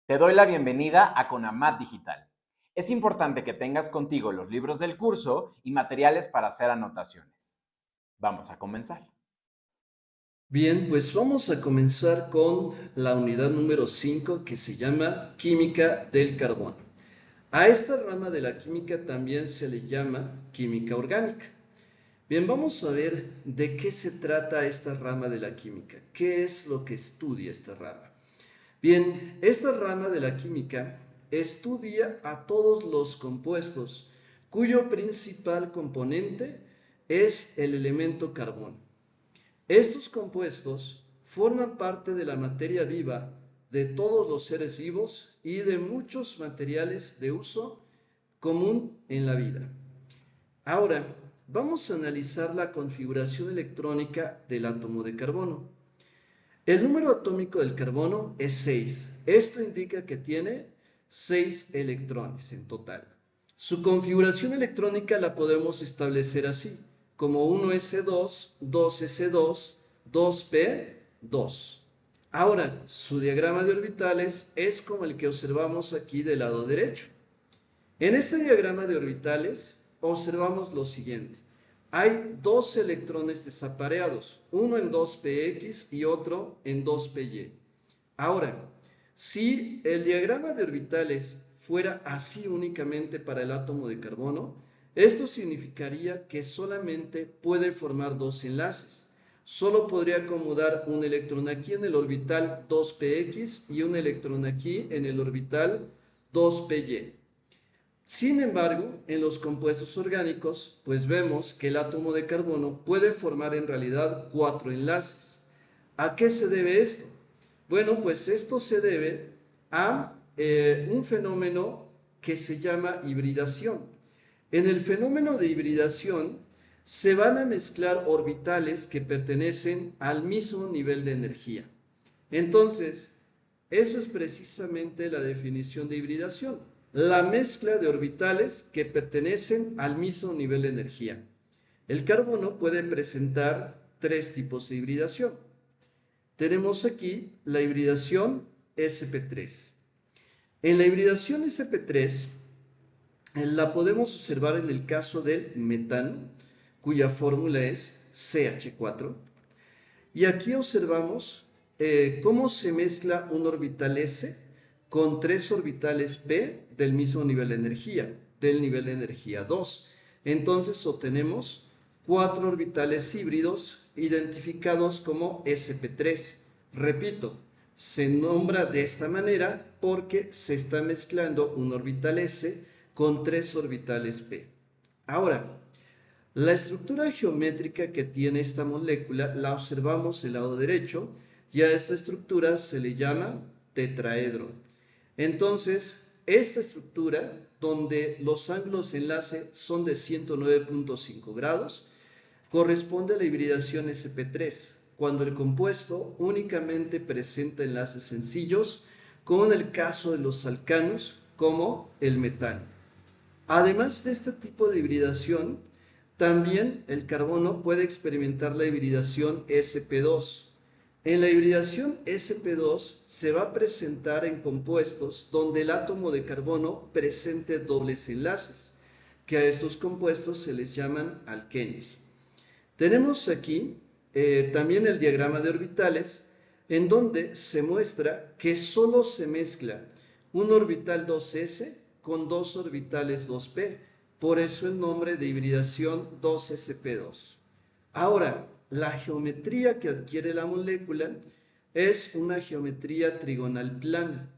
Te doy la bienvenida a Conamat Digital. Es importante que tengas contigo los libros del curso y materiales para hacer anotaciones. Vamos a comenzar. Bien, pues vamos a comenzar con la unidad número 5 que se llama Química del Carbono. A esta rama de la química también se le llama química orgánica. Bien, vamos a ver de qué se trata esta rama de la química, qué es lo que estudia esta rama. Bien, esta rama de la química estudia a todos los compuestos cuyo principal componente es el elemento carbono. Estos compuestos forman parte de la materia viva de todos los seres vivos y de muchos materiales de uso común en la vida. Ahora, vamos a analizar la configuración electrónica del átomo de carbono. El número atómico del carbono es 6. Esto indica que tiene 6 electrones en total. Su configuración electrónica la podemos establecer así, como 1s2, 2s2, 2p, 2. Ahora, su diagrama de orbitales es como el que observamos aquí del lado derecho. En este diagrama de orbitales observamos lo siguiente. Hay dos electrones desapareados, uno en 2px y otro en 2py. Ahora, si el diagrama de orbitales fuera así únicamente para el átomo de carbono, esto significaría que solamente puede formar dos enlaces. Solo podría acomodar un electrón aquí en el orbital 2px y un electrón aquí en el orbital 2py. Sin embargo, en los compuestos orgánicos, pues vemos que el átomo de carbono puede formar en realidad 4 enlaces. ¿A qué se debe esto? Bueno, pues esto se debe a un fenómeno que se llama hibridación. En el fenómeno de hibridación se van a mezclar orbitales que pertenecen al mismo nivel de energía. Entonces, eso es precisamente la definición de hibridación, la mezcla de orbitales que pertenecen al mismo nivel de energía. El carbono puede presentar tres tipos de hibridación. Tenemos aquí la hibridación sp3. En la hibridación sp3 la podemos observar en el caso del metano, cuya fórmula es CH4. Y aquí observamos cómo se mezcla un orbital S con tres orbitales P del mismo nivel de energía, del nivel de energía 2. Entonces obtenemos cuatro orbitales híbridos identificados como sp3. Repito, se nombra de esta manera porque se está mezclando un orbital S con tres orbitales P. Ahora, la estructura geométrica que tiene esta molécula la observamos del lado derecho y a esta estructura se le llama tetraedro. Entonces, esta estructura, donde los ángulos de enlace son de 109.5 grados, corresponde a la hibridación sp3, cuando el compuesto únicamente presenta enlaces sencillos, como en el caso de los alcanos, como el metano. Además de este tipo de hibridación, también el carbono puede experimentar la hibridación sp2. En la hibridación sp2 se va a presentar en compuestos donde el átomo de carbono presente dobles enlaces, que a estos compuestos se les llaman alquenos. Tenemos aquí también el diagrama de orbitales, en donde se muestra que solo se mezcla un orbital 2s con dos orbitales 2p, por eso el nombre de hibridación 2sp2. Ahora, la geometría que adquiere la molécula es una geometría trigonal plana,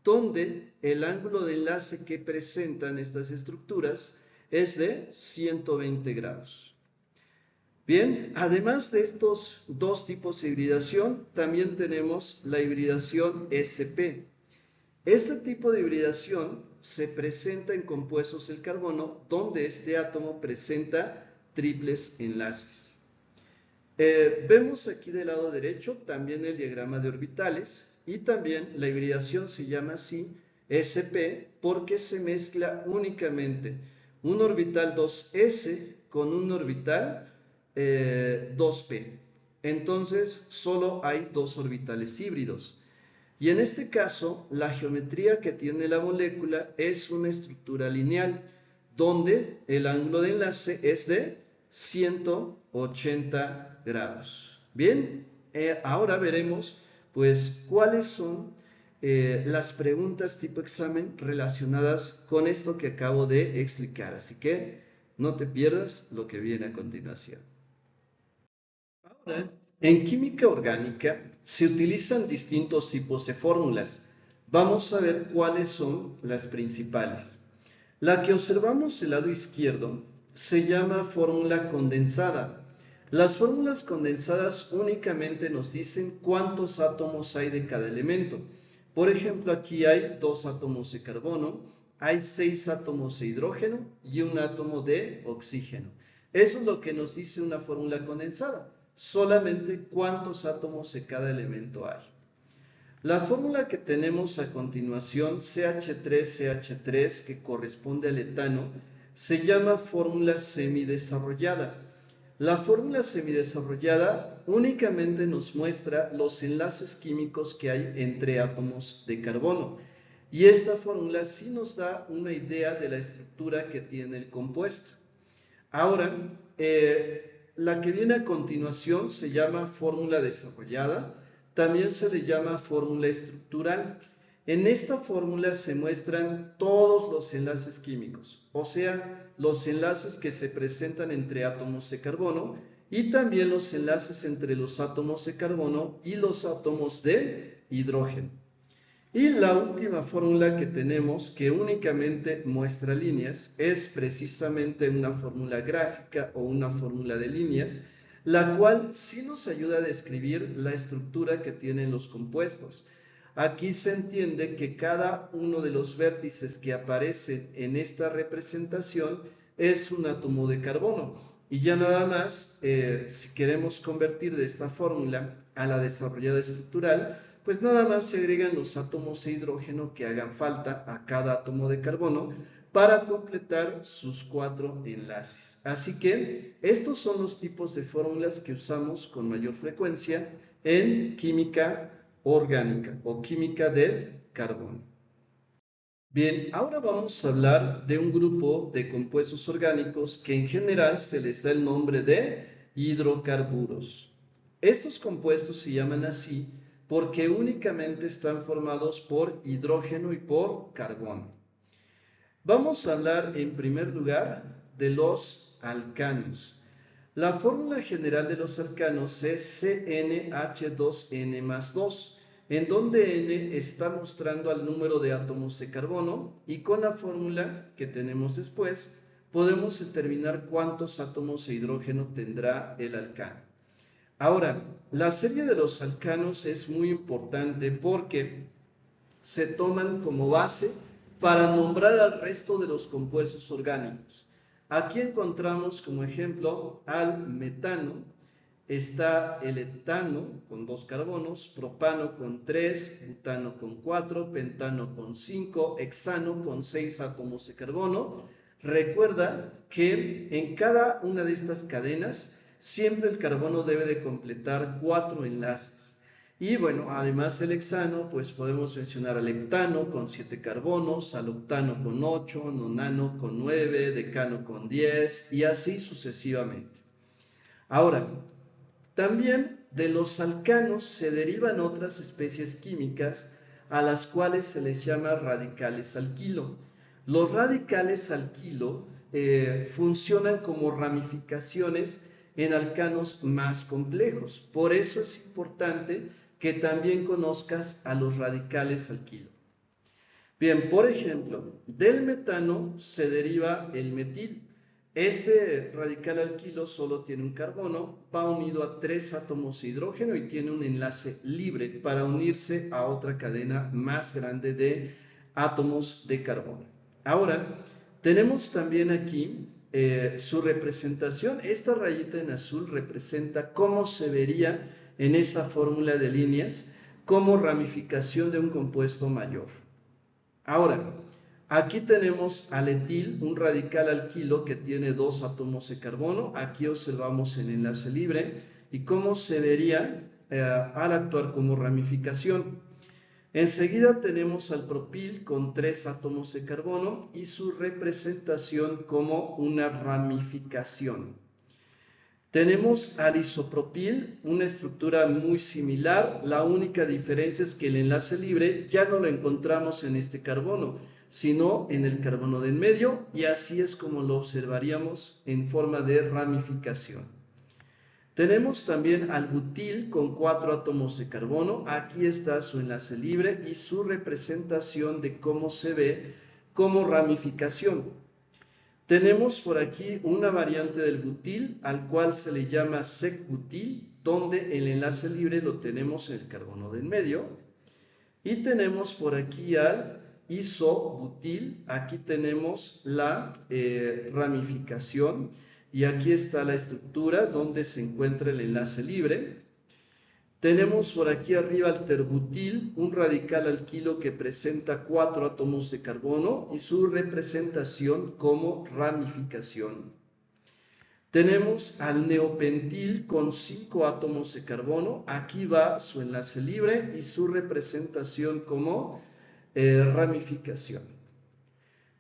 donde el ángulo de enlace que presentan estas estructuras es de 120 grados. Bien, además de estos dos tipos de hibridación, también tenemos la hibridación sp. Este tipo de hibridación se presenta en compuestos del carbono donde este átomo presenta triples enlaces. Vemos aquí del lado derecho también el diagrama de orbitales y también la hibridación se llama así sp porque se mezcla únicamente un orbital 2s con un orbital 2p. Entonces solo hay dos orbitales híbridos. Y en este caso, la geometría que tiene la molécula es una estructura lineal, donde el ángulo de enlace es de 180 grados. Bien, ahora veremos pues cuáles son las preguntas tipo examen relacionadas con esto que acabo de explicar. Así que no te pierdas lo que viene a continuación. Ahora, en química orgánica se utilizan distintos tipos de fórmulas. Vamos a ver cuáles son las principales. La que observamos del lado izquierdo se llama fórmula condensada. Las fórmulas condensadas únicamente nos dicen cuántos átomos hay de cada elemento. Por ejemplo, aquí hay 2 átomos de carbono, hay 6 átomos de hidrógeno y un átomo de oxígeno. Eso es lo que nos dice una fórmula condensada, solamente cuántos átomos de cada elemento hay. La fórmula que tenemos a continuación, CH3CH3, que corresponde al etano, se llama fórmula semidesarrollada. La fórmula semidesarrollada únicamente nos muestra los enlaces químicos que hay entre átomos de carbono. Y esta fórmula sí nos da una idea de la estructura que tiene el compuesto. Ahora, la que viene a continuación se llama fórmula desarrollada, también se le llama fórmula estructural. En esta fórmula se muestran todos los enlaces químicos, o sea, los enlaces que se presentan entre átomos de carbono y también los enlaces entre los átomos de carbono y los átomos de hidrógeno. Y la última fórmula que tenemos, que únicamente muestra líneas, es precisamente una fórmula gráfica o una fórmula de líneas, la cual sí nos ayuda a describir la estructura que tienen los compuestos. Aquí se entiende que cada uno de los vértices que aparecen en esta representación es un átomo de carbono. Y ya nada más, si queremos convertir de esta fórmula a la desarrollada estructural, pues nada más se agregan los átomos de hidrógeno que hagan falta a cada átomo de carbono para completar sus 4 enlaces. Así que estos son los tipos de fórmulas que usamos con mayor frecuencia en química orgánica o química del carbono. Bien, ahora vamos a hablar de un grupo de compuestos orgánicos que en general se les da el nombre de hidrocarburos. Estos compuestos se llaman así porque únicamente están formados por hidrógeno y por carbono. Vamos a hablar en primer lugar de los alcanos. La fórmula general de los alcanos es CnH2n más 2, en donde n está mostrando al número de átomos de carbono y con la fórmula que tenemos después podemos determinar cuántos átomos de hidrógeno tendrá el alcano. Ahora, la serie de los alcanos es muy importante porque se toman como base para nombrar al resto de los compuestos orgánicos. Aquí encontramos como ejemplo al metano, está el etano con 2 carbonos, propano con 3, butano con 4, pentano con 5, hexano con 6 átomos de carbono. Recuerda que en cada una de estas cadenas siempre el carbono debe de completar 4 enlaces. Y bueno, además del hexano, pues podemos mencionar al heptano con 7 carbonos, al octano con 8, nonano con 9, decano con 10 y así sucesivamente. Ahora, también de los alcanos se derivan otras especies químicas a las cuales se les llama radicales alquilo. Los radicales alquilo funcionan como ramificaciones en alcanos más complejos. Por eso es importante que también conozcas a los radicales alquilo. Bien, por ejemplo, del metano se deriva el metil. Este radical alquilo solo tiene un carbono, va unido a 3 átomos de hidrógeno y tiene un enlace libre para unirse a otra cadena más grande de átomos de carbono. Ahora, tenemos también aquí su representación. Esta rayita en azul representa cómo se vería en esa fórmula de líneas como ramificación de un compuesto mayor. Ahora, aquí tenemos al etil, un radical alquilo que tiene 2 átomos de carbono. Aquí observamos el enlace libre y cómo se vería al actuar como ramificación. Enseguida tenemos al propil con 3 átomos de carbono y su representación como una ramificación. Tenemos al isopropil, una estructura muy similar, la única diferencia es que el enlace libre ya no lo encontramos en este carbono, sino en el carbono de en medio, y así es como lo observaríamos en forma de ramificación. Tenemos también al butil con 4 átomos de carbono, aquí está su enlace libre y su representación de cómo se ve como ramificación. Tenemos por aquí una variante del butil al cual se le llama sec-butil, donde el enlace libre lo tenemos en el carbono de en medio. Y tenemos por aquí al isobutil, aquí tenemos la ramificación y aquí está la estructura donde se encuentra el enlace libre. Tenemos por aquí arriba al terbutil, un radical alquilo que presenta 4 átomos de carbono y su representación como ramificación. Tenemos al neopentil con 5 átomos de carbono, aquí va su enlace libre y su representación como ramificación.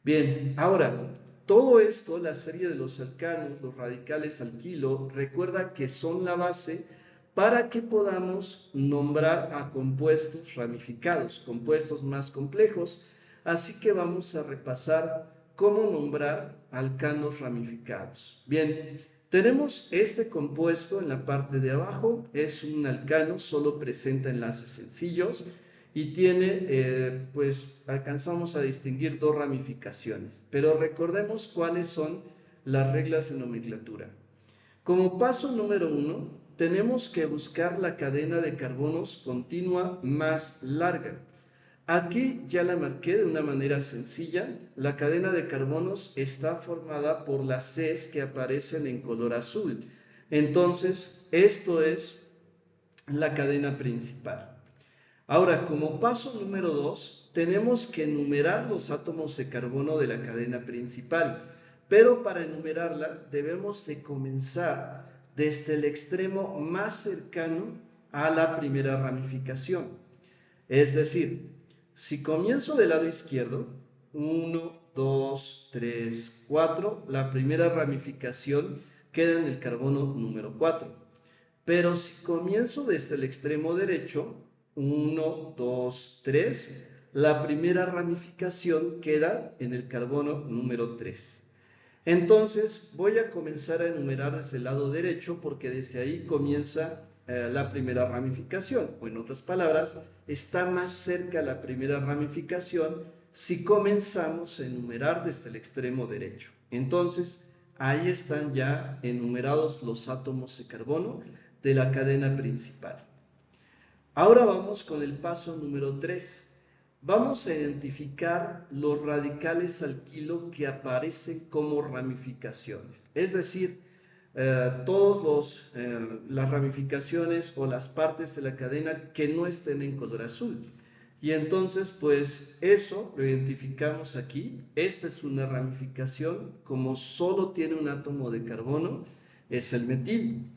Bien, ahora, todo esto, la serie de los alcanos, los radicales alquilo, recuerda que son la base para que podamos nombrar a compuestos ramificados, compuestos más complejos, así que vamos a repasar cómo nombrar alcanos ramificados. Bien, tenemos este compuesto en la parte de abajo, es un alcano, solo presenta enlaces sencillos y tiene, pues alcanzamos a distinguir 2 ramificaciones, pero recordemos cuáles son las reglas de nomenclatura. Como paso número 1, tenemos que buscar la cadena de carbonos continua más larga. Aquí ya la marqué de una manera sencilla. La cadena de carbonos está formada por las Cs que aparecen en color azul. Entonces, esto es la cadena principal. Ahora, como paso número 2, tenemos que enumerar los átomos de carbono de la cadena principal, pero para enumerarla debemos de comenzar desde el extremo más cercano a la primera ramificación. Es decir, si comienzo del lado izquierdo, 1, 2, 3, 4, la primera ramificación queda en el carbono número 4. Pero si comienzo desde el extremo derecho, 1, 2, 3, la primera ramificación queda en el carbono número 3. Entonces voy a comenzar a enumerar desde el lado derecho porque desde ahí comienza la primera ramificación, o en otras palabras, está más cerca la primera ramificación si comenzamos a enumerar desde el extremo derecho. Entonces, ahí están ya enumerados los átomos de carbono de la cadena principal. Ahora vamos con el paso número 3. Vamos a identificar los radicales alquilo que aparecen como ramificaciones, es decir, todas las ramificaciones o las partes de la cadena que no estén en color azul. Y entonces, pues eso lo identificamos aquí. Esta es una ramificación, como solo tiene un átomo de carbono, es el metil.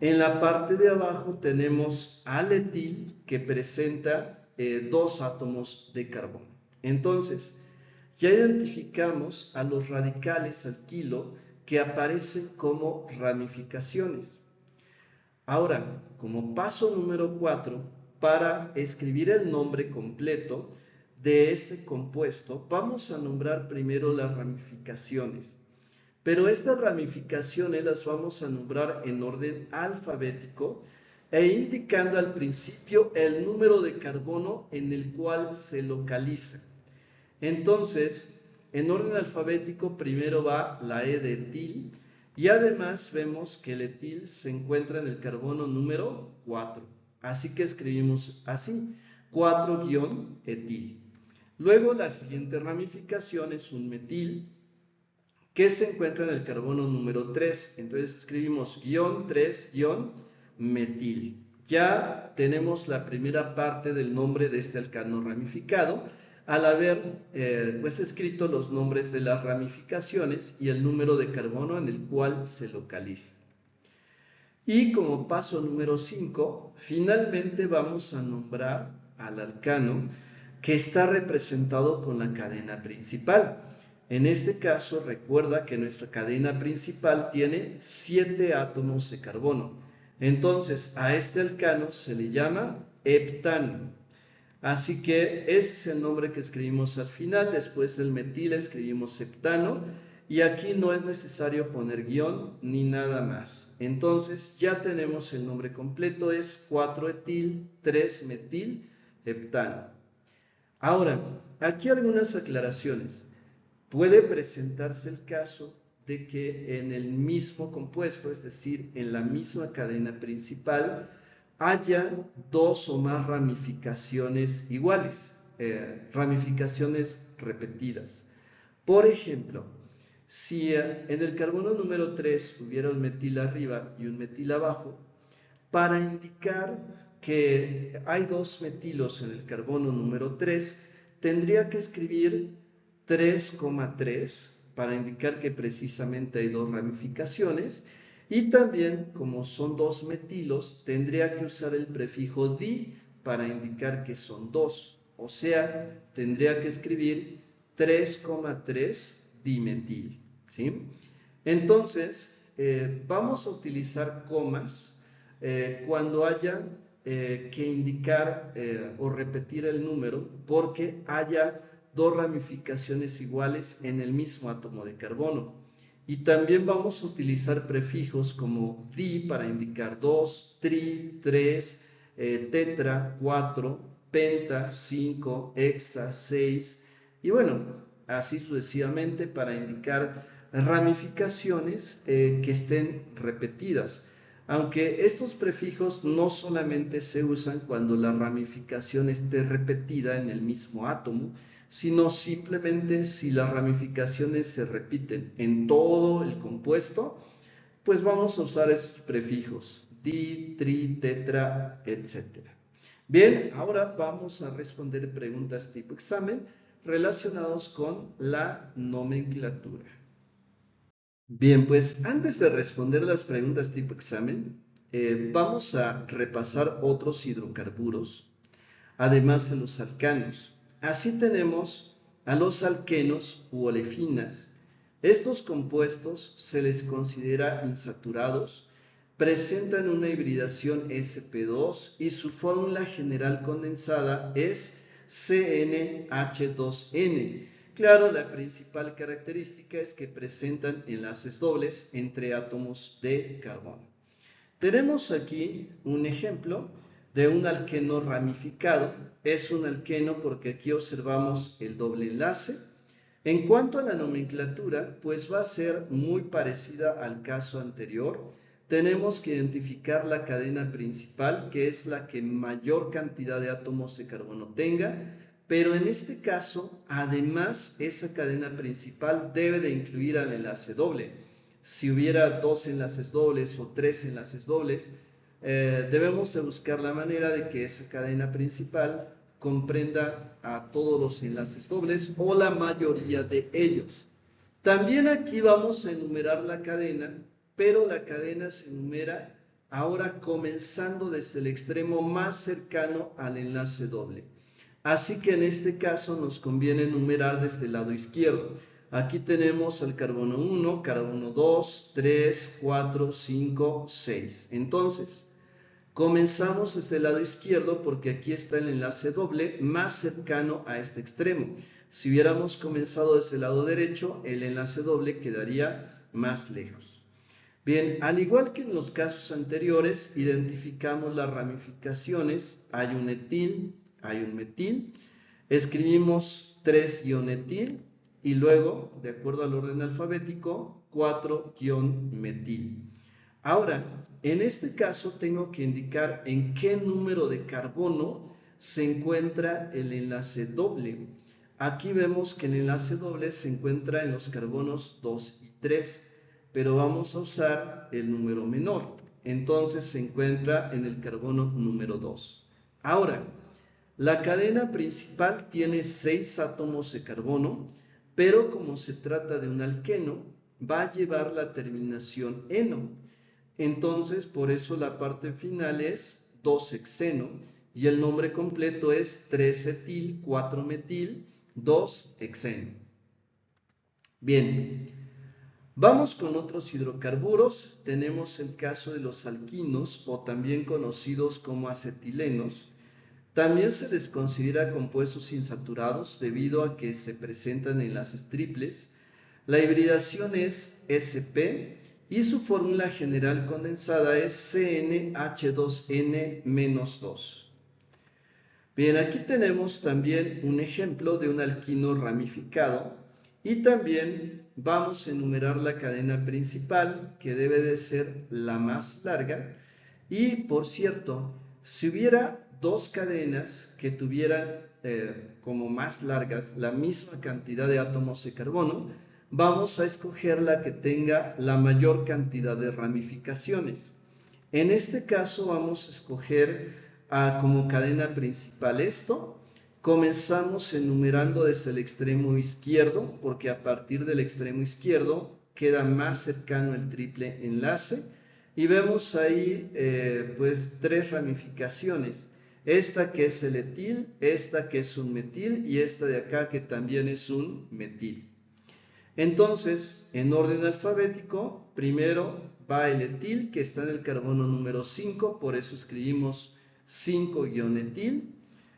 En la parte de abajo tenemos al etil que presenta 2 átomos de carbono. Entonces, ya identificamos a los radicales alquilo que aparecen como ramificaciones. Ahora, como paso número 4, para escribir el nombre completo de este compuesto, vamos a nombrar primero las ramificaciones. Pero estas ramificaciones las vamos a nombrar en orden alfabético e indicando al principio el número de carbono en el cual se localiza. Entonces, en orden alfabético primero va la E de etil y además vemos que el etil se encuentra en el carbono número 4. Así que escribimos así, 4-etil. Luego la siguiente ramificación es un metil que se encuentra en el carbono número 3. Entonces escribimos -3-metil. Ya tenemos la primera parte del nombre de este alcano ramificado al haber pues escrito los nombres de las ramificaciones y el número de carbono en el cual se localiza. Y como paso número 5, finalmente vamos a nombrar al alcano que está representado con la cadena principal. En este caso, recuerda que nuestra cadena principal tiene 7 átomos de carbono. Entonces, a este alcano se le llama heptano. Así que ese es el nombre que escribimos al final. Después del metil escribimos heptano. Y aquí no es necesario poner guión ni nada más. Entonces ya tenemos el nombre completo. Es 4-etil, 3-metil, heptano. Ahora, aquí algunas aclaraciones. Puede presentarse el caso de que en el mismo compuesto, es decir, en la misma cadena principal, haya dos o más ramificaciones iguales, ramificaciones repetidas. Por ejemplo, si en el carbono número 3 hubiera un metil arriba y un metil abajo, para indicar que hay dos metilos en el carbono número 3, tendría que escribir 3,3 para indicar que precisamente hay dos ramificaciones, y también, como son dos metilos, tendría que usar el prefijo di para indicar que son dos, o sea, tendría que escribir 3,3 dimetil, ¿sí? Entonces, vamos a utilizar comas cuando haya que indicar o repetir el número porque haya dos ramificaciones iguales en el mismo átomo de carbono. Y también vamos a utilizar prefijos como di para indicar 2, tri, 3, tetra, 4, penta, 5, hexa, 6 y bueno, así sucesivamente para indicar ramificaciones que estén repetidas. Aunque estos prefijos no solamente se usan cuando la ramificación esté repetida en el mismo átomo, sino simplemente si las ramificaciones se repiten en todo el compuesto, pues vamos a usar esos prefijos, di, tri, tetra, etc. Bien, ahora vamos a responder preguntas tipo examen relacionados con la nomenclatura. Bien, pues antes de responder las preguntas tipo examen, vamos a repasar otros hidrocarburos, además de los alcanos. Así tenemos a los alquenos u olefinas. Estos compuestos se les considera insaturados, presentan una hibridación sp2 y su fórmula general condensada es CnH2n. Claro, la principal característica es que presentan enlaces dobles entre átomos de carbono. Tenemos aquí un ejemplo de un alqueno ramificado. Es un alqueno porque aquí observamos el doble enlace. En cuanto a la nomenclatura, pues va a ser muy parecida al caso anterior. Tenemos que identificar la cadena principal, que es la que mayor cantidad de átomos de carbono tenga, pero en este caso, además, esa cadena principal debe de incluir al enlace doble. Si hubiera dos enlaces dobles o tres enlaces dobles, debemos de buscar la manera de que esa cadena principal comprenda a todos los enlaces dobles o la mayoría de ellos. También aquí vamos a enumerar la cadena, pero la cadena se enumera ahora comenzando desde el extremo más cercano al enlace doble. Así que en este caso nos conviene enumerar desde el lado izquierdo. Aquí tenemos al carbono 1, carbono 2, 3, 4, 5, 6. Entonces, comenzamos desde el lado izquierdo porque aquí está el enlace doble más cercano a este extremo. Si hubiéramos comenzado desde el lado derecho, el enlace doble quedaría más lejos. Bien, al igual que en los casos anteriores, identificamos las ramificaciones. Hay un etil, hay un metil. Escribimos 3-etil y luego, de acuerdo al orden alfabético, 4-metil. Ahora, en este caso tengo que indicar en qué número de carbono se encuentra el enlace doble. Aquí vemos que el enlace doble se encuentra en los carbonos 2 y 3, pero vamos a usar el número menor. Entonces se encuentra en el carbono número 2. Ahora, la cadena principal tiene 6 átomos de carbono, pero como se trata de un alqueno, va a llevar la terminación eno. Entonces, por eso la parte final es 2-hexeno y el nombre completo es 3-etil, 4-metil, 2-hexeno. Bien, vamos con otros hidrocarburos. Tenemos el caso de los alquinos o también conocidos como acetilenos. También se les considera compuestos insaturados debido a que se presentan enlaces triples. La hibridación es sp y su fórmula general condensada es CnH2n-2. Bien, aquí tenemos también un ejemplo de un alquino ramificado y también vamos a enumerar la cadena principal, que debe de ser la más larga. Y por cierto, si hubiera dos cadenas que tuvieran como más largas la misma cantidad de átomos de carbono, vamos a escoger la que tenga la mayor cantidad de ramificaciones. En este caso vamos a escoger como cadena principal esto. Comenzamos enumerando desde el extremo izquierdo, porque a partir del extremo izquierdo queda más cercano el triple enlace. Y vemos ahí pues tres ramificaciones. Esta que es el etil, esta que es un metil y esta de acá que también es un metil. Entonces, en orden alfabético, primero va el etil, que está en el carbono número 5, por eso escribimos 5-etil.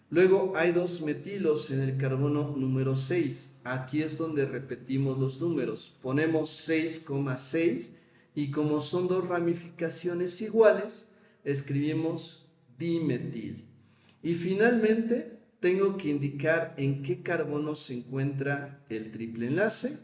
Luego hay dos metilos en el carbono número 6. Aquí es donde repetimos los números. Ponemos 6,6 y como son dos ramificaciones iguales, escribimos dimetil. Y finalmente tengo que indicar en qué carbono se encuentra el triple enlace.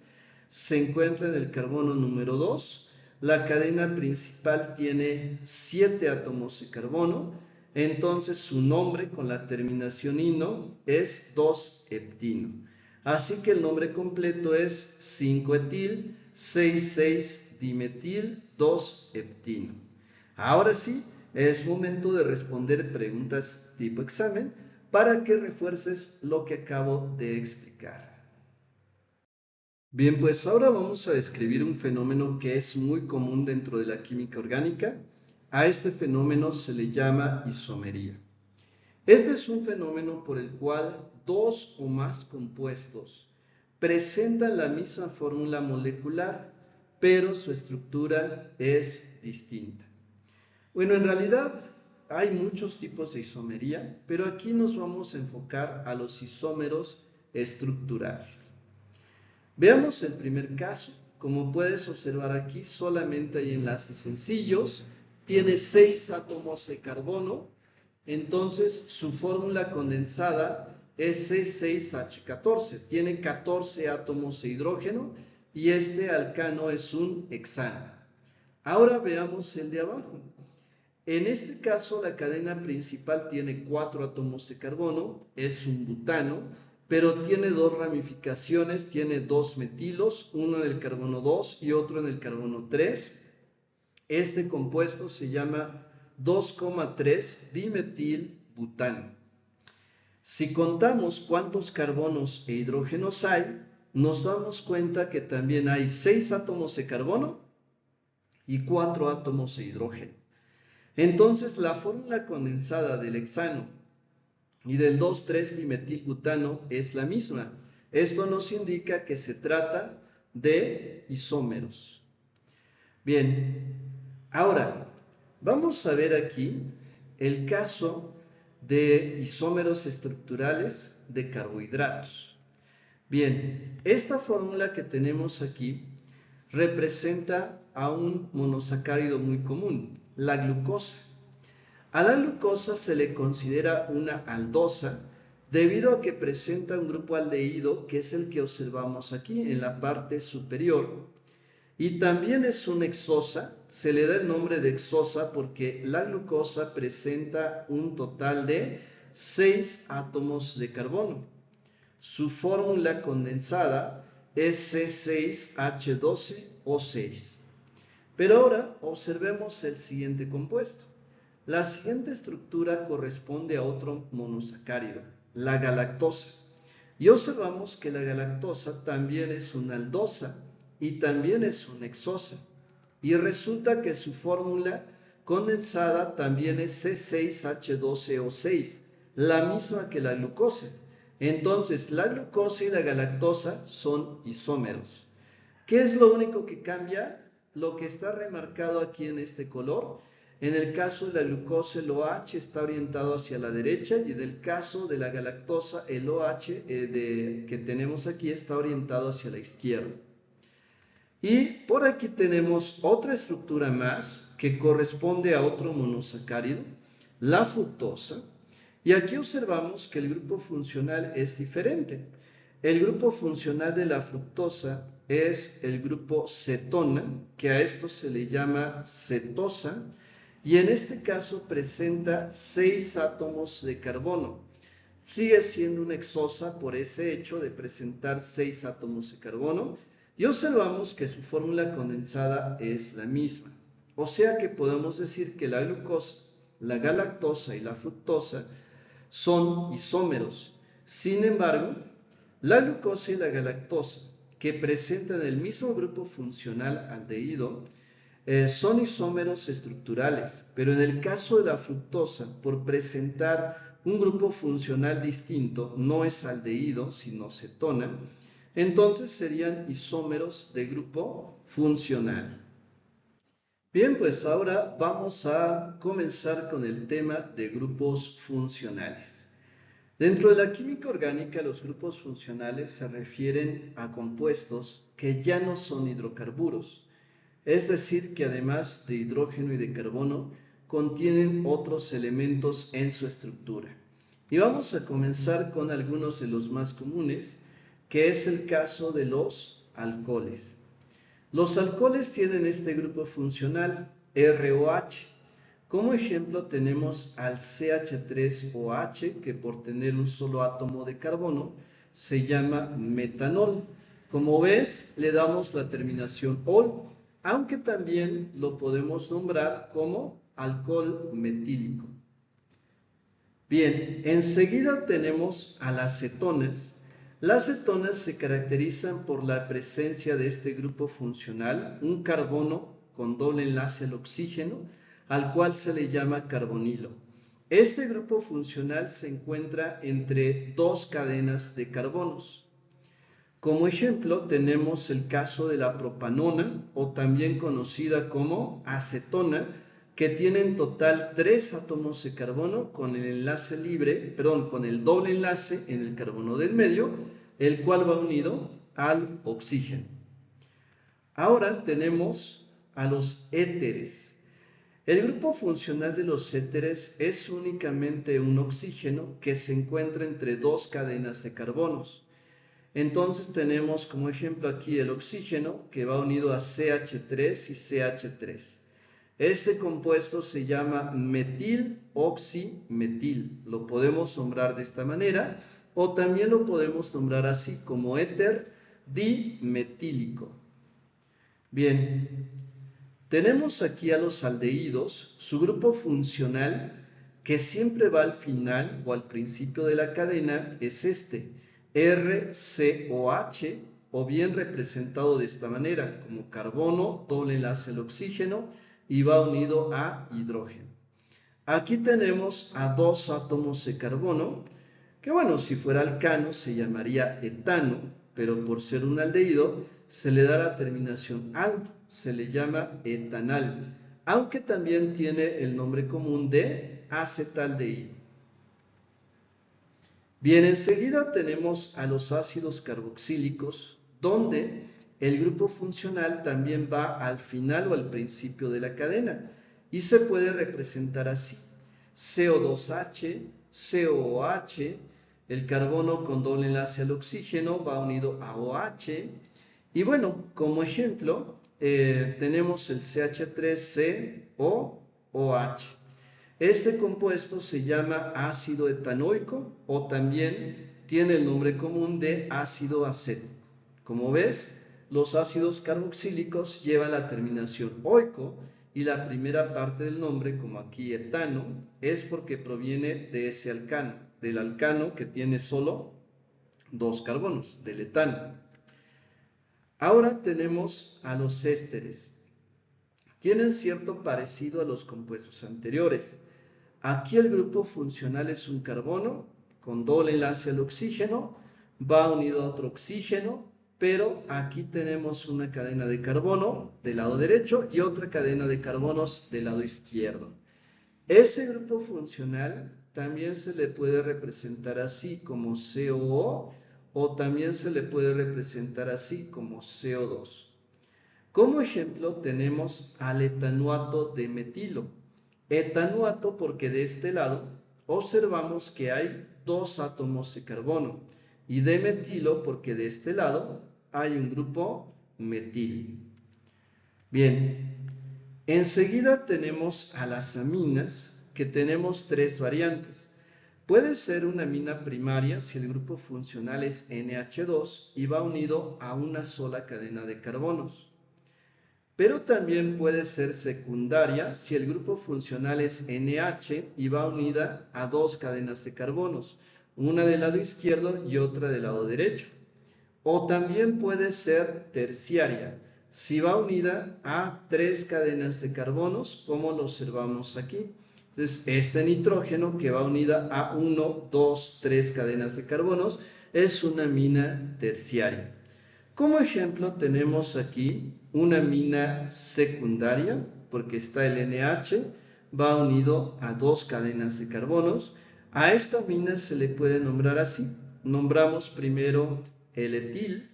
Se encuentra en el carbono número 2. La cadena principal tiene 7 átomos de carbono, entonces su nombre con la terminación ino es 2-heptino. Así que el nombre completo es 5-etil, 6,6-dimetil, 2-heptino. Ahora sí, es momento de responder preguntas tipo examen para que refuerces lo que acabo de explicar. Bien, pues ahora vamos a describir un fenómeno que es muy común dentro de la química orgánica. A este fenómeno se le llama isomería. Este es un fenómeno por el cual dos o más compuestos presentan la misma fórmula molecular, pero su estructura es distinta. Bueno, en realidad hay muchos tipos de isomería, pero aquí nos vamos a enfocar a los isómeros estructurales. Veamos el primer caso. Como puedes observar aquí, solamente hay enlaces sencillos. Tiene 6 átomos de carbono. Entonces, su fórmula condensada es C6H14. Tiene 14 átomos de hidrógeno y este alcano es un hexano. Ahora veamos el de abajo. En este caso, la cadena principal tiene 4 átomos de carbono, es un butano, pero tiene dos ramificaciones, tiene dos metilos, uno en el carbono 2 y otro en el carbono 3. Este compuesto se llama 2,3-dimetilbutano. Si contamos cuántos carbonos e hidrógenos hay, nos damos cuenta que también hay 6 átomos de carbono y 4 átomos de hidrógeno. Entonces, la fórmula condensada del hexano y del 2,3-dimetilbutano es la misma. Esto nos indica que se trata de isómeros. Bien, ahora vamos a ver aquí el caso de isómeros estructurales de carbohidratos. Bien, esta fórmula que tenemos aquí representa a un monosacárido muy común, la glucosa. A la glucosa se le considera una aldosa debido a que presenta un grupo aldehído que es el que observamos aquí en la parte superior. Y también es una hexosa, se le da el nombre de hexosa porque la glucosa presenta un total de 6 átomos de carbono. Su fórmula condensada es C6H12O6. Pero ahora observemos el siguiente compuesto. La siguiente estructura corresponde a otro monosacárido, la galactosa. Y observamos que la galactosa también es una aldosa y también es una hexosa. Y resulta que su fórmula condensada también es C6H12O6. la misma que la glucosa. Entonces, la glucosa y la galactosa son isómeros. ¿Qué es lo único que cambia? Lo que está remarcado aquí en este color. En el caso de la glucosa, el OH está orientado hacia la derecha y en el caso de la galactosa, el OH que tenemos aquí está orientado hacia la izquierda. Y por aquí tenemos otra estructura más que corresponde a otro monosacárido, la fructosa. Y aquí observamos que el grupo funcional es diferente. El grupo funcional de la fructosa es el grupo cetona, que a esto se le llama cetosa, y en este caso presenta 6 átomos de carbono. Sigue siendo una hexosa por ese hecho de presentar 6 átomos de carbono, y observamos que su fórmula condensada es la misma. O sea que podemos decir que la glucosa, la galactosa y la fructosa son isómeros. Sin embargo, la glucosa y la galactosa, que presentan el mismo grupo funcional aldehído, son isómeros estructurales, pero en el caso de la fructosa, por presentar un grupo funcional distinto, no es aldehído, sino cetona, entonces serían isómeros de grupo funcional. Bien, pues ahora vamos a comenzar con el tema de grupos funcionales. Dentro de la química orgánica, los grupos funcionales se refieren a compuestos que ya no son hidrocarburos, es decir, que además de hidrógeno y de carbono, contienen otros elementos en su estructura. Y vamos a comenzar con algunos de los más comunes, que es el caso de los alcoholes. Los alcoholes tienen este grupo funcional, ROH. Como ejemplo tenemos al CH3OH, que por tener un solo átomo de carbono se llama metanol. Como ves, le damos la terminación ol, aunque también lo podemos nombrar como alcohol metílico. Bien, enseguida tenemos a las cetonas. Las cetonas se caracterizan por la presencia de este grupo funcional, un carbono con doble enlace al oxígeno, al cual se le llama carbonilo. Este grupo funcional se encuentra entre dos cadenas de carbonos. Como ejemplo tenemos el caso de la propanona, o también conocida como acetona, que tiene en total 3 átomos de carbono con el con el doble enlace en el carbono del medio, el cual va unido al oxígeno. Ahora tenemos a los éteres. El grupo funcional de los éteres es únicamente un oxígeno que se encuentra entre dos cadenas de carbonos. Entonces tenemos como ejemplo aquí el oxígeno que va unido a CH3 y CH3. Este compuesto se llama metil-oximetil. Lo podemos nombrar de esta manera o también lo podemos nombrar así como éter dimetílico. Bien, tenemos aquí a los aldehídos, su grupo funcional que siempre va al final o al principio de la cadena es este, RCOH, o bien representado de esta manera, como carbono, doble enlace al oxígeno y va unido a hidrógeno. Aquí tenemos a dos átomos de carbono, que bueno, si fuera alcano se llamaría etano, pero por ser un aldehído se le da la terminación al, se le llama etanal, aunque también tiene el nombre común de acetaldehído. Bien, enseguida tenemos a los ácidos carboxílicos, donde el grupo funcional también va al final o al principio de la cadena y se puede representar así: CO2H, COOH, el carbono con doble enlace al oxígeno va unido a OH, y bueno, como ejemplo tenemos el CH3COOH. Este compuesto se llama ácido etanoico o también tiene el nombre común de ácido acético. Como ves, los ácidos carboxílicos llevan la terminación oico y la primera parte del nombre, como aquí etano, es porque proviene de ese alcano, del alcano que tiene solo dos carbonos, del etano. Ahora tenemos a los ésteres. Tienen cierto parecido a los compuestos anteriores. Aquí el grupo funcional es un carbono con doble enlace al oxígeno, va unido a otro oxígeno, pero aquí tenemos una cadena de carbono del lado derecho y otra cadena de carbonos del lado izquierdo. Ese grupo funcional también se le puede representar así como COO o también se le puede representar así como CO2. Como ejemplo tenemos al etanuato de metilo. Etanuato porque de este lado observamos que hay dos átomos de carbono y de metilo porque de este lado hay un grupo metil. Bien, enseguida tenemos a las aminas, que tenemos tres variantes. Puede ser una amina primaria si el grupo funcional es NH2 y va unido a una sola cadena de carbonos. Pero también puede ser secundaria si el grupo funcional es NH y va unida a dos cadenas de carbonos, una del lado izquierdo y otra del lado derecho. O también puede ser terciaria, si va unida a tres cadenas de carbonos, como lo observamos aquí. Entonces, este nitrógeno que va unida a 1, 2, 3 cadenas de carbonos es una amina terciaria. Como ejemplo tenemos aquí una amina secundaria, porque está el NH, va unido a dos cadenas de carbonos. A esta amina se le puede nombrar así. Nombramos primero el etil,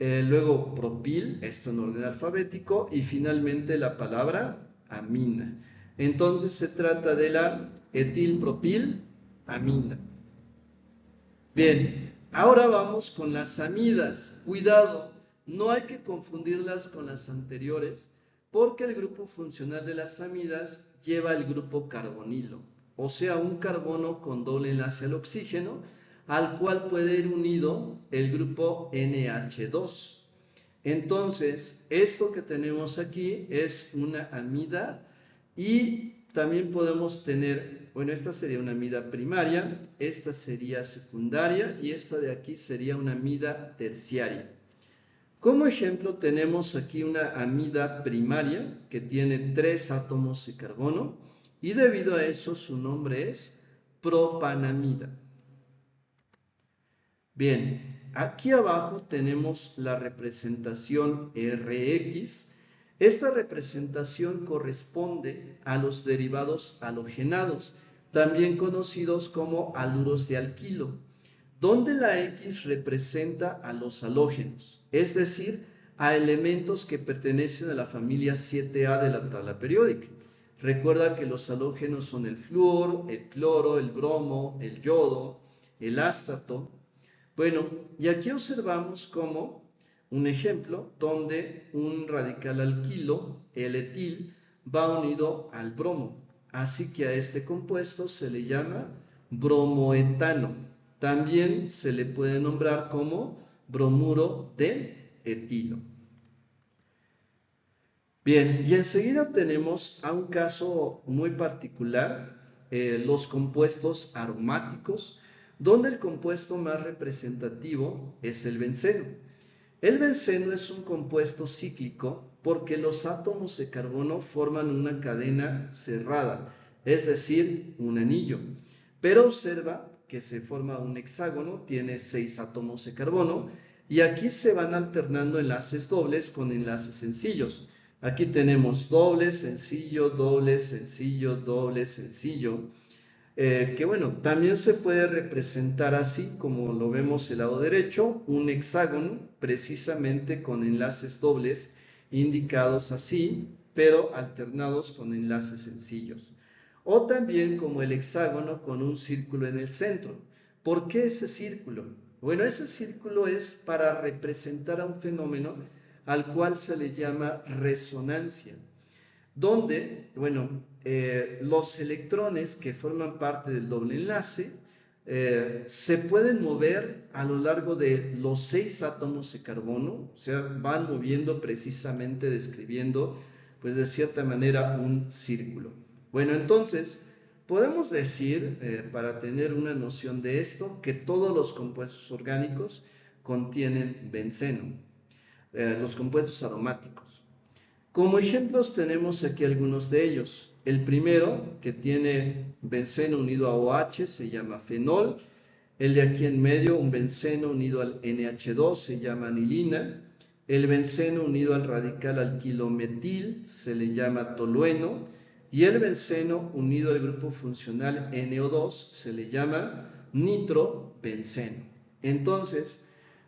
luego propil, esto en orden alfabético, y finalmente la palabra amina. Entonces se trata de la etilpropil-amina. Bien, ahora vamos con las amidas. Cuidado, no hay que confundirlas con las anteriores, porque el grupo funcional de las amidas lleva el grupo carbonilo, o sea, un carbono con doble enlace al oxígeno, al cual puede ir unido el grupo NH2. Entonces, esto que tenemos aquí es una amida y también podemos tener, bueno, esta sería una amida primaria, esta sería secundaria y esta de aquí sería una amida terciaria. Como ejemplo tenemos aquí una amida primaria que tiene 3 átomos de carbono y debido a eso su nombre es propanamida. Bien, aquí abajo tenemos la representación Rx. Esta representación corresponde a los derivados halogenados, también conocidos como haluros de alquilo, donde la X representa a los halógenos, es decir, a elementos que pertenecen a la familia 7A de la tabla periódica. Recuerda que los halógenos son el flúor, el cloro, el bromo, el yodo, el ástato. Bueno, y aquí observamos como un ejemplo donde un radical alquilo, el etil, va unido al bromo. Así que a este compuesto se le llama bromoetano. También se le puede nombrar como bromuro de etilo. Bien, y enseguida tenemos a un caso muy particular, los compuestos aromáticos, donde el compuesto más representativo es el benceno. El benceno es un compuesto cíclico porque los átomos de carbono forman una cadena cerrada, es decir, un anillo. Pero observa que se forma un hexágono, tiene 6 átomos de carbono y aquí se van alternando enlaces dobles con enlaces sencillos. Aquí tenemos doble, sencillo, doble, sencillo, doble, sencillo. Que bueno, también se puede representar así como lo vemos el lado derecho, un hexágono precisamente con enlaces dobles indicados así, pero alternados con enlaces sencillos. O también como el hexágono con un círculo en el centro. ¿Por qué ese círculo? Bueno, ese círculo es para representar a un fenómeno al cual se le llama resonancia, donde, bueno, los electrones que forman parte del doble enlace se pueden mover a lo largo de los 6 átomos de carbono, o sea, van moviendo precisamente describiendo, pues de cierta manera, un círculo. Bueno, entonces, podemos decir, para tener una noción de esto, que todos los compuestos orgánicos contienen benceno, los compuestos aromáticos. Como ejemplos tenemos aquí algunos de ellos. El primero, que tiene benceno unido a OH, se llama fenol. El de aquí en medio, un benceno unido al NH2, se llama anilina. El benceno unido al radical alquilometil se le llama tolueno. Y el benceno unido al grupo funcional NO2 se le llama nitrobenceno. Entonces,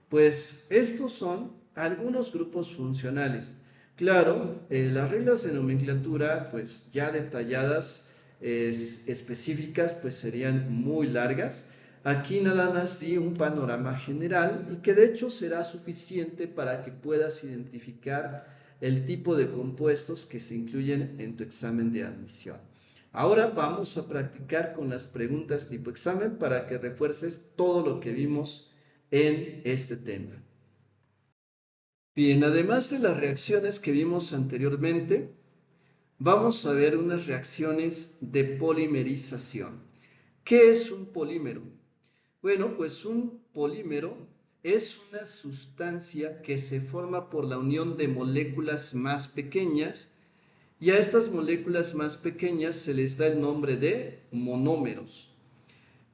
pues estos son algunos grupos funcionales. Claro, las reglas de nomenclatura, pues ya detalladas, específicas, pues serían muy largas. Aquí nada más di un panorama general y que de hecho será suficiente para que puedas identificar el tipo de compuestos que se incluyen en tu examen de admisión. Ahora vamos a practicar con las preguntas tipo examen para que refuerces todo lo que vimos en este tema. Bien, además de las reacciones que vimos anteriormente, vamos a ver unas reacciones de polimerización. ¿Qué es un polímero? Bueno, pues un polímero es una sustancia que se forma por la unión de moléculas más pequeñas y a estas moléculas más pequeñas se les da el nombre de monómeros.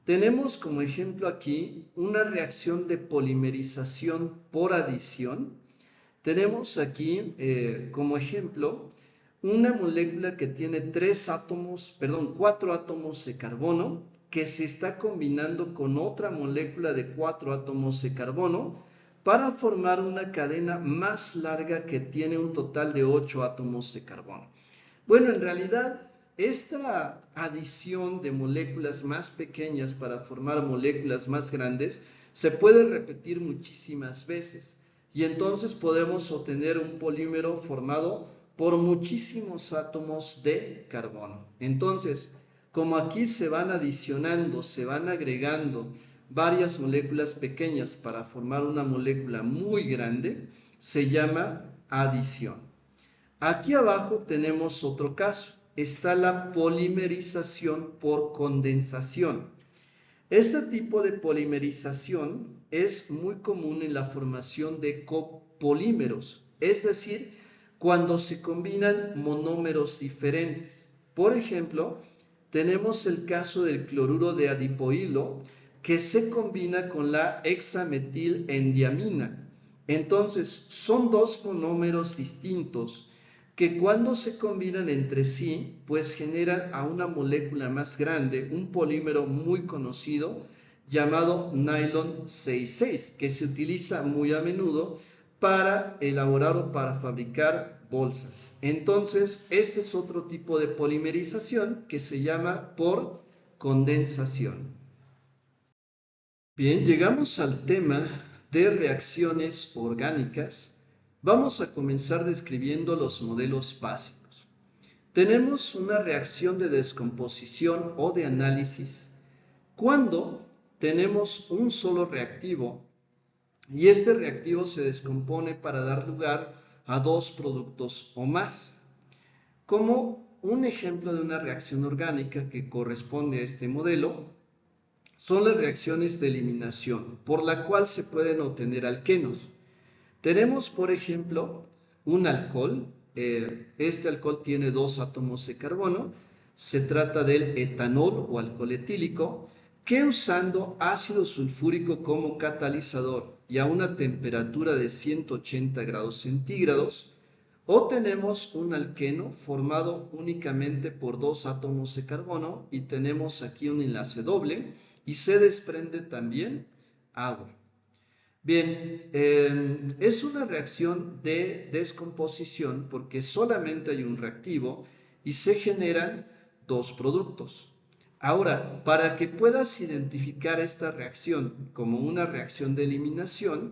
Tenemos como ejemplo aquí una reacción de polimerización por adición. Tenemos aquí como ejemplo una molécula que tiene 4 átomos de carbono que se está combinando con otra molécula de 4 átomos de carbono para formar una cadena más larga que tiene un total de 8 átomos de carbono. Bueno, en realidad esta adición de moléculas más pequeñas para formar moléculas más grandes se puede repetir muchísimas veces y entonces podemos obtener un polímero formado por muchísimos átomos de carbono. Entonces, como aquí se van adicionando, se van agregando varias moléculas pequeñas para formar una molécula muy grande, se llama adición. Aquí abajo tenemos otro caso. Está la polimerización por condensación. Este tipo de polimerización es muy común en la formación de copolímeros, es decir, cuando se combinan monómeros diferentes. Por ejemplo, tenemos el caso del cloruro de adipoilo que se combina con la hexametilendiamina. Entonces, son dos monómeros distintos que cuando se combinan entre sí, pues generan a una molécula más grande, un polímero muy conocido llamado nylon 66, que se utiliza muy a menudo para elaborar o para fabricar bolsas. Entonces, este es otro tipo de polimerización que se llama por condensación. Bien, llegamos al tema de reacciones orgánicas. Vamos a comenzar describiendo los modelos básicos. Tenemos una reacción de descomposición o de análisis cuando tenemos un solo reactivo y este reactivo se descompone para dar lugar a dos productos o más. Como un ejemplo de una reacción orgánica que corresponde a este modelo son las reacciones de eliminación, por la cual se pueden obtener alquenos. Tenemos, por ejemplo, un alcohol. Este alcohol tiene 2 átomos de carbono. Se trata del etanol o alcohol etílico, que usando ácido sulfúrico como catalizador y a una temperatura de 180 grados centígrados, obtenemos un alqueno formado únicamente por 2 átomos de carbono y tenemos aquí un enlace doble y se desprende también agua. Bien, es una reacción de descomposición porque solamente hay un reactivo y se generan dos productos. Ahora, para que puedas identificar esta reacción como una reacción de eliminación,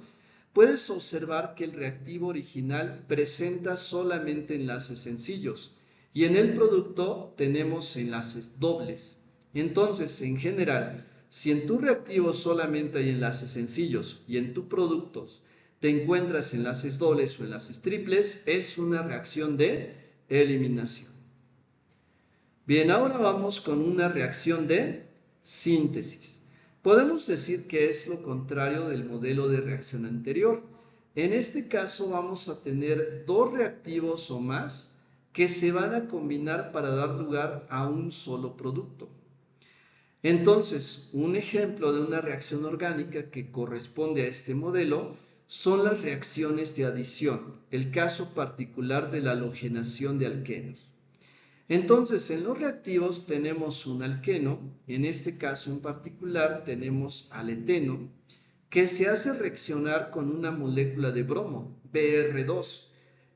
puedes observar que el reactivo original presenta solamente enlaces sencillos y en el producto tenemos enlaces dobles. Entonces, en general, si en tu reactivo solamente hay enlaces sencillos y en tus productos te encuentras enlaces dobles o enlaces triples, es una reacción de eliminación. Bien, ahora vamos con una reacción de síntesis. Podemos decir que es lo contrario del modelo de reacción anterior. En este caso vamos a tener dos reactivos o más que se van a combinar para dar lugar a un solo producto. Entonces, un ejemplo de una reacción orgánica que corresponde a este modelo son las reacciones de adición, el caso particular de la halogenación de alquenos. Entonces, en los reactivos tenemos un alqueno, en este caso en particular tenemos al eteno, que se hace reaccionar con una molécula de bromo, Br2,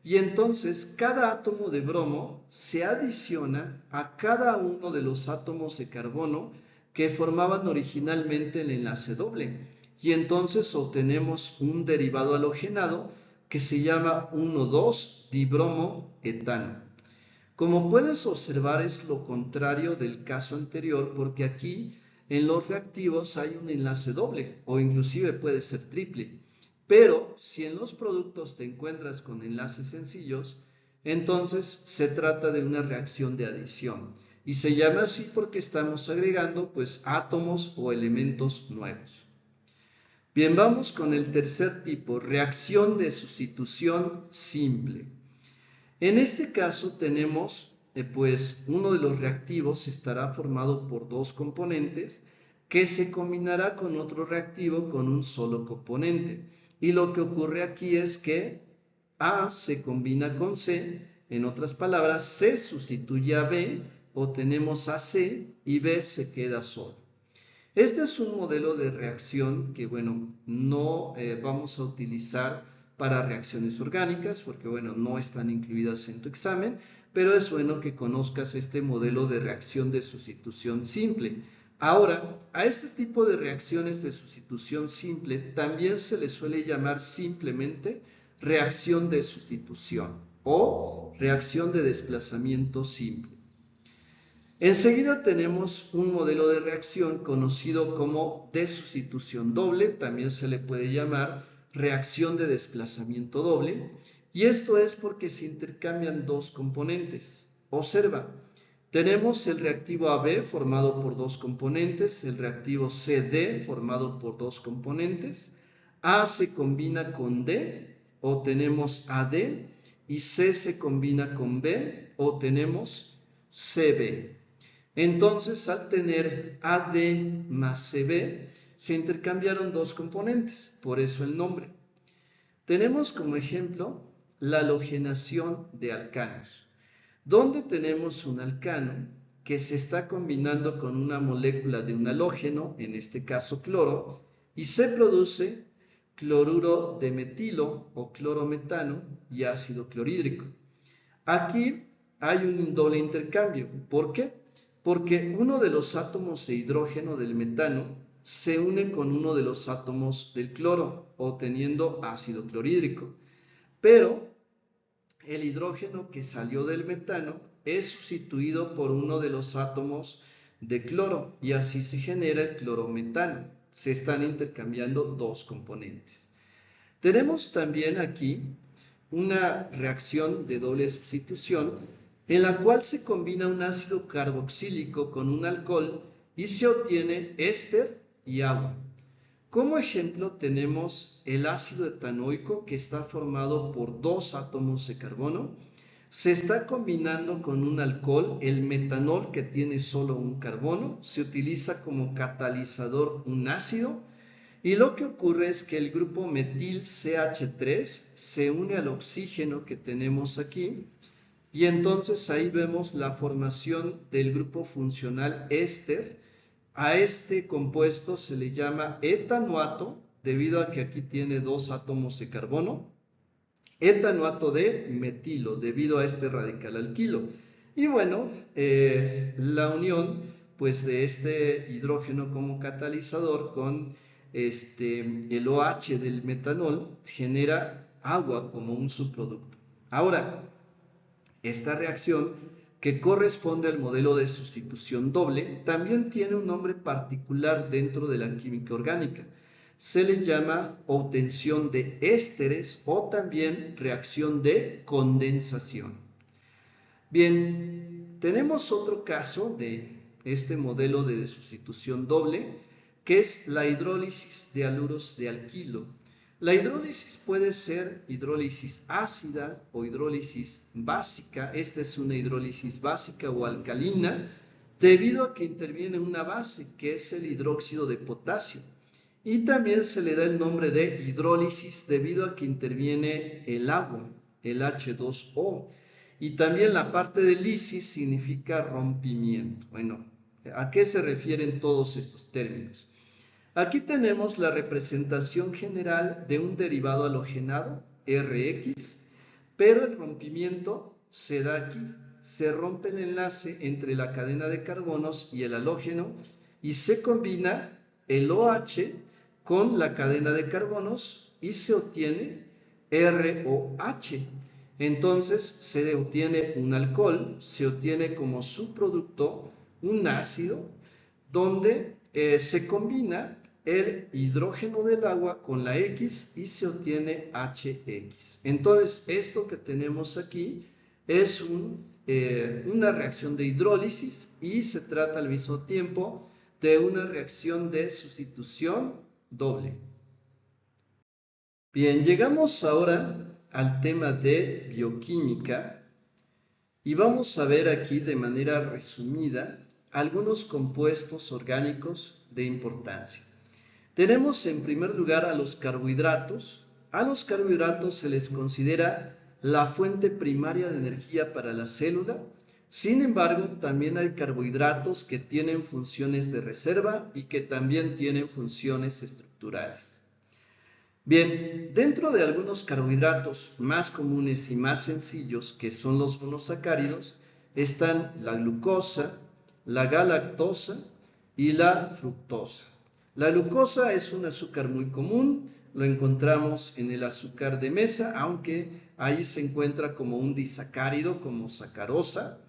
y entonces cada átomo de bromo se adiciona a cada uno de los átomos de carbono que formaban originalmente el enlace doble, y entonces obtenemos un derivado halogenado que se llama 1,2-dibromoetano. Como puedes observar, es lo contrario del caso anterior, porque aquí en los reactivos hay un enlace doble o inclusive puede ser triple. Pero si en los productos te encuentras con enlaces sencillos, entonces se trata de una reacción de adición y se llama así porque estamos agregando pues átomos o elementos nuevos. Bien, vamos con el tercer tipo, reacción de sustitución simple. En este caso tenemos, pues uno de los reactivos estará formado por dos componentes que se combinará con otro reactivo con un solo componente. Y lo que ocurre aquí es que A se combina con C, en otras palabras, C sustituye a B, o tenemos a C y B se queda solo. Este es un modelo de reacción que, bueno, no vamos a utilizar para reacciones orgánicas porque, bueno, no están incluidas en tu examen, pero es bueno que conozcas este modelo de reacción de sustitución simple. Ahora, a este tipo de reacciones de sustitución simple también se le suele llamar simplemente reacción de sustitución o reacción de desplazamiento simple. Enseguida tenemos un modelo de reacción conocido como de sustitución doble, también se le puede llamar reacción de desplazamiento doble, y esto es porque se intercambian dos componentes. Observa, tenemos el reactivo AB formado por dos componentes, el reactivo CD formado por dos componentes, A se combina con D o tenemos AD y C se combina con B o tenemos CB. Entonces, al tener AD más CB, se intercambiaron dos componentes, por eso el nombre. Tenemos como ejemplo la halogenación de alcanos, donde tenemos un alcano que se está combinando con una molécula de un halógeno, en este caso cloro, y se produce cloruro de metilo o clorometano y ácido clorhídrico. Aquí hay un doble intercambio. ¿Por qué? Porque uno de los átomos de hidrógeno del metano se une con uno de los átomos del cloro, obteniendo ácido clorhídrico. Pero el hidrógeno que salió del metano es sustituido por uno de los átomos de cloro y así se genera el clorometano. Se están intercambiando dos componentes. Tenemos también aquí una reacción de doble sustitución en la cual se combina un ácido carboxílico con un alcohol y se obtiene éster y agua. Como ejemplo tenemos el ácido etanoico que está formado por dos átomos de carbono, se está combinando con un alcohol, el metanol que tiene solo un carbono, se utiliza como catalizador un ácido y lo que ocurre es que el grupo metil CH3 se une al oxígeno que tenemos aquí y entonces ahí vemos la formación del grupo funcional éster. A este compuesto se le llama etanoato debido a que aquí tiene dos átomos de carbono, etanoato de metilo debido a este radical alquilo. Y bueno, la unión pues de este hidrógeno como catalizador con el OH del metanol genera agua como un subproducto. Ahora, esta reacción que corresponde al modelo de sustitución doble también tiene un nombre particular dentro de la química orgánica. Se le llama obtención de ésteres o también reacción de condensación. Bien, tenemos otro caso de este modelo de sustitución doble, que es la hidrólisis de haluros de alquilo. La hidrólisis puede ser hidrólisis ácida o hidrólisis básica. Esta es una hidrólisis básica o alcalina debido a que interviene una base que es el hidróxido de potasio. Y también se le da el nombre de hidrólisis debido a que interviene el agua, el H2O. Y también la parte de lisis significa rompimiento. Bueno, ¿a qué se refieren todos estos términos? Aquí tenemos la representación general de un derivado halogenado, Rx, pero el rompimiento se da aquí. Se rompe el enlace entre la cadena de carbonos y el halógeno y se combina el OH con la cadena de carbonos y se obtiene ROH. Entonces se obtiene un alcohol, se obtiene como subproducto un ácido donde se combina el hidrógeno del agua con la X y se obtiene HX. Entonces, esto que tenemos aquí es una reacción de hidrólisis y se trata al mismo tiempo de una reacción de sustitución doble. Bien, llegamos ahora al tema de bioquímica y vamos a ver aquí de manera resumida algunos compuestos orgánicos de importancia. Tenemos en primer lugar a los carbohidratos. A los carbohidratos se les considera la fuente primaria de energía para la célula. Sin embargo, también hay carbohidratos que tienen funciones de reserva y que también tienen funciones estructurales. Bien, dentro de algunos carbohidratos más comunes y más sencillos, que son los monosacáridos, están la glucosa, la galactosa y la fructosa. La glucosa es un azúcar muy común, lo encontramos en el azúcar de mesa, aunque ahí se encuentra como un disacárido, como sacarosa.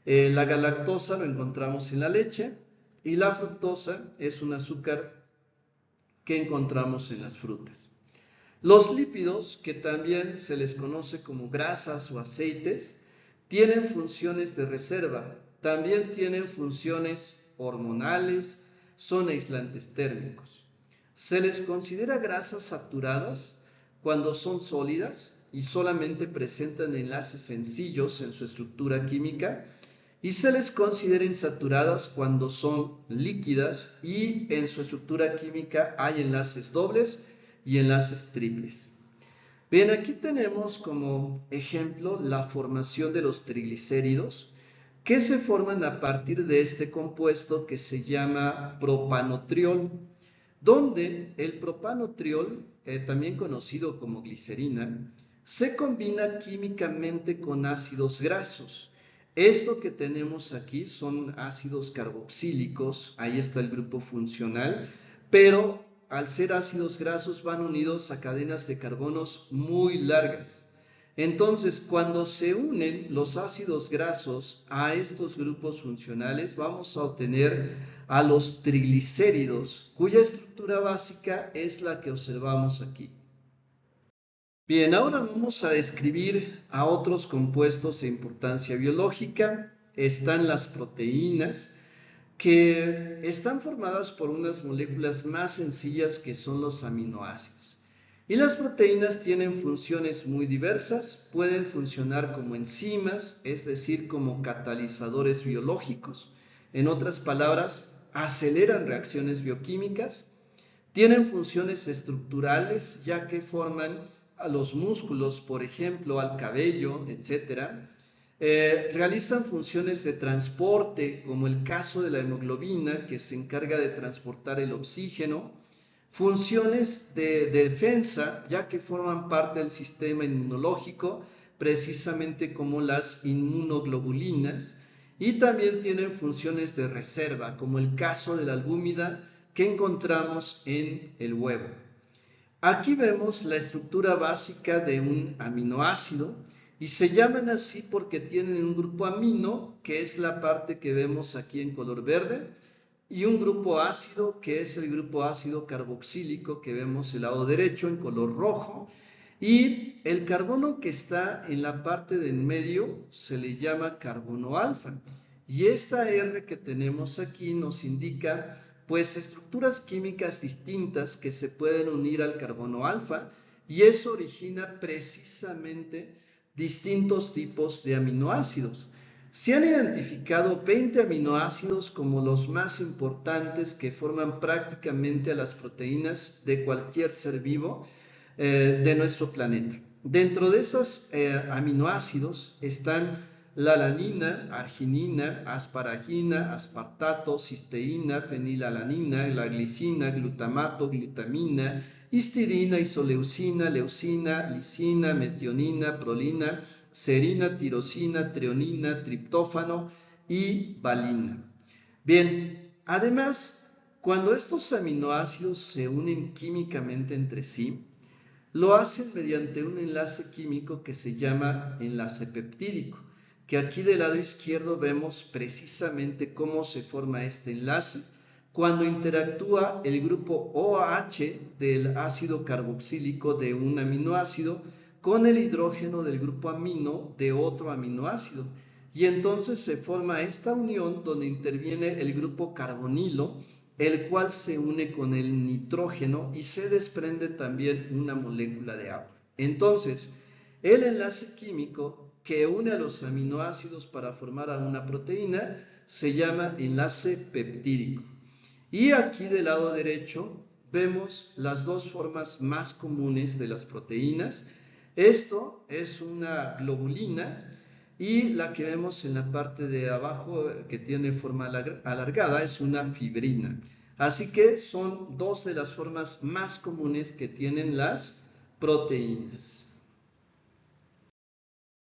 La galactosa lo encontramos en la leche y la fructosa es un azúcar que encontramos en las frutas. Los lípidos, que también se les conoce como grasas o aceites, tienen funciones de reserva, también tienen funciones hormonales, son aislantes térmicos. Se les considera grasas saturadas cuando son sólidas y solamente presentan enlaces sencillos en su estructura química, y se les considera insaturadas cuando son líquidas y en su estructura química hay enlaces dobles y enlaces triples. Bien, aquí tenemos como ejemplo la formación de los triglicéridos que se forman a partir de este compuesto que se llama propanotriol, donde el propanotriol, también conocido como glicerina, se combina químicamente con ácidos grasos. Esto que tenemos aquí son ácidos carboxílicos, ahí está el grupo funcional, pero al ser ácidos grasos van unidos a cadenas de carbonos muy largas. Entonces, cuando se unen los ácidos grasos a estos grupos funcionales, vamos a obtener a los triglicéridos, cuya estructura básica es la que observamos aquí. Bien, ahora vamos a describir a otros compuestos de importancia biológica. Están las proteínas, que están formadas por unas moléculas más sencillas que son los aminoácidos. Y las proteínas tienen funciones muy diversas, pueden funcionar como enzimas, es decir, como catalizadores biológicos. En otras palabras, aceleran reacciones bioquímicas, tienen funciones estructurales, ya que forman a los músculos, por ejemplo, al cabello, etc. Realizan funciones de transporte, como el caso de la hemoglobina, que se encarga de transportar el oxígeno, funciones de defensa, ya que forman parte del sistema inmunológico, precisamente como las inmunoglobulinas, y también tienen funciones de reserva, como el caso de la albúmina que encontramos en el huevo. Aquí vemos la estructura básica de un aminoácido y se llaman así porque tienen un grupo amino, que es la parte que vemos aquí en color verde, y un grupo ácido, que es el grupo ácido carboxílico que vemos el lado derecho en color rojo, y el carbono que está en la parte de en medio se le llama carbono alfa. Y esta R que tenemos aquí nos indica pues estructuras químicas distintas que se pueden unir al carbono alfa y eso origina precisamente distintos tipos de aminoácidos. Se han identificado 20 aminoácidos como los más importantes que forman prácticamente a las proteínas de cualquier ser vivo de nuestro planeta. Dentro de esos aminoácidos están la alanina, arginina, asparagina, aspartato, cisteína, fenilalanina, la glicina, glutamato, glutamina, histidina, isoleucina, leucina, lisina, metionina, prolina, serina, tirosina, treonina, triptófano y valina. Bien, además, cuando estos aminoácidos se unen químicamente entre sí, lo hacen mediante un enlace químico que se llama enlace peptídico, que aquí del lado izquierdo vemos precisamente cómo se forma este enlace cuando interactúa el grupo OH del ácido carboxílico de un aminoácido con el hidrógeno del grupo amino de otro aminoácido. Y entonces se forma esta unión donde interviene el grupo carbonilo, el cual se une con el nitrógeno y se desprende también una molécula de agua. Entonces, el enlace químico que une a los aminoácidos para formar a una proteína se llama enlace peptídico. Y aquí del lado derecho vemos las dos formas más comunes de las proteínas. Esto es una globulina y la que vemos en la parte de abajo que tiene forma alargada es una fibrina. Así que son dos de las formas más comunes que tienen las proteínas.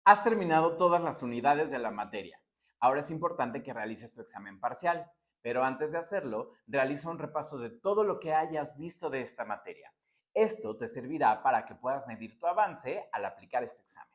Has terminado todas las unidades de la materia. Ahora es importante que realices tu examen parcial, pero antes de hacerlo, realiza un repaso de todo lo que hayas visto de esta materia. Esto te servirá para que puedas medir tu avance al aplicar este examen.